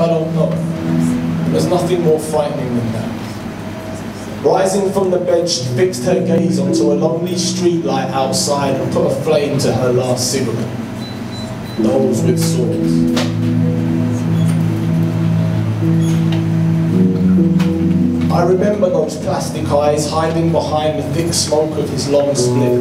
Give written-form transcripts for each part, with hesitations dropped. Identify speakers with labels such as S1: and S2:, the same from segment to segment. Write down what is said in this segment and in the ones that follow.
S1: I don't know. There's nothing more frightening than that. Rising from the bed, she fixed her gaze onto a lonely streetlight outside and put a flame to her last cigarette. Those with swords. I remember those plastic eyes hiding behind the thick smoke of his long split.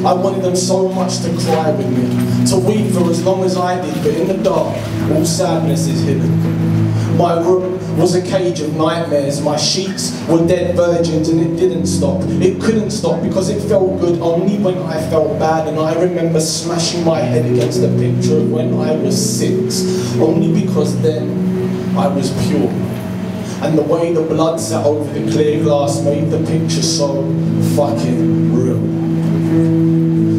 S1: I wanted them so much to cry with me, to weep for as long as I did, but in the dark, all sadness is hidden. My room was a cage of nightmares, my sheets were dead virgins, and it didn't stop. It couldn't stop because it felt good only when I felt bad, and I remember smashing my head against a picture of when I was 6, only because then I was pure. And the way the blood sat over the clear glass made the picture so fucking real.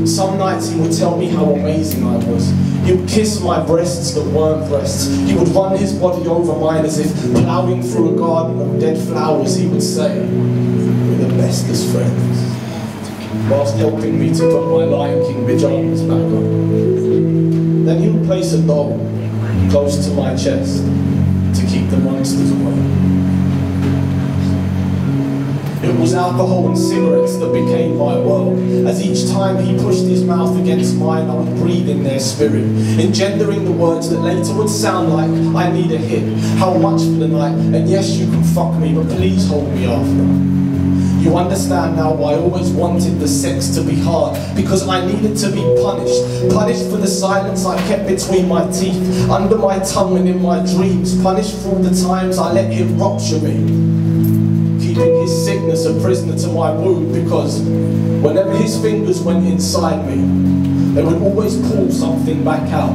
S1: Some nights he would tell me how amazing I was. He would kiss my breasts that weren't breasts. He would run his body over mine as if ploughing through a garden of dead flowers. He would say, "We're the bestest friends," whilst helping me to put my Lion King pajamas back on. Then he would place a doll close to my chest to keep the monsters away. It was alcohol and cigarettes that became my world, as each time he pushed his mouth against mine, I would breathe in their spirit, engendering the words that later would sound like, "I need a hit, how much for the night, and yes, you can fuck me, but please hold me after." You understand now why I always wanted the sex to be hard, because I needed to be punished. Punished for the silence I kept between my teeth, under my tongue and in my dreams. Punished for all the times I let him rupture me, keeping his sickness a prisoner to my wound, because whenever his fingers went inside me, they would always pull something back out,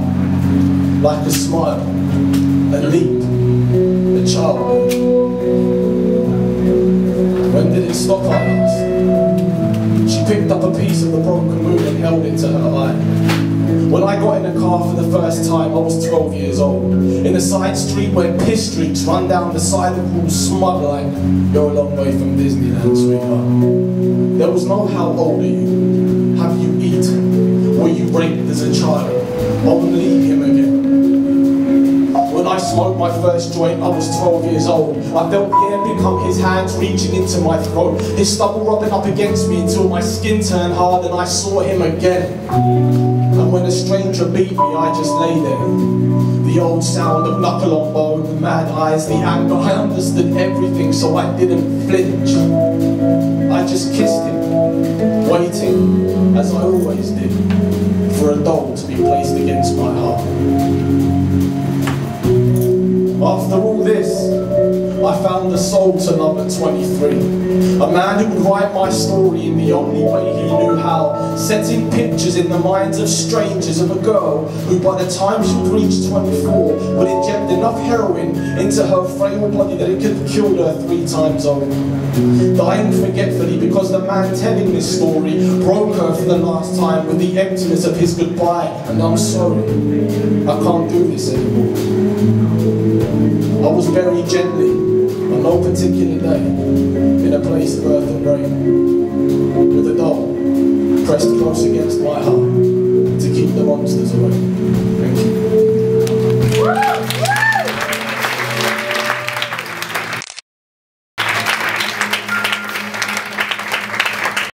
S1: like a smile, a leap, a childhood. When did it stop, I asked. She picked up a piece of the broken moon and held it to her eye. When I got in a car for the first time, I was 12 years old. In a side street where piss streaks run down the side of all smug like, "You're a long way from Disneyland, sweetheart." There was no "how old are you? Have you eaten? Were you raped as a child?" Only him again. When I smoked my first joint, I was 12 years old. I felt the air become his hands reaching into my throat, his stubble rubbing up against me until my skin turned hard and I saw him again. And when a stranger beat me, I just lay there. The old sound of knuckle on bone, the mad eyes, the anger, I understood everything, so I didn't flinch. I just kissed him, waiting, as I always did, for a doll to be placed against my heart. After all this, I found the soul to love at 23. A man who would write my story in the only way he knew how, setting pictures in the minds of strangers of a girl who by the time she'd reached 24 would inject enough heroin into her frail body that it could have killed her 3 times over. Dying forgetfully because the man telling this story broke her for the last time with the emptiness of his goodbye. And I'm sorry, I can't do this anymore. I was buried gently, on no particular day, in a place of earth and rain, with a doll pressed close against my heart to keep the monsters away. Thank you.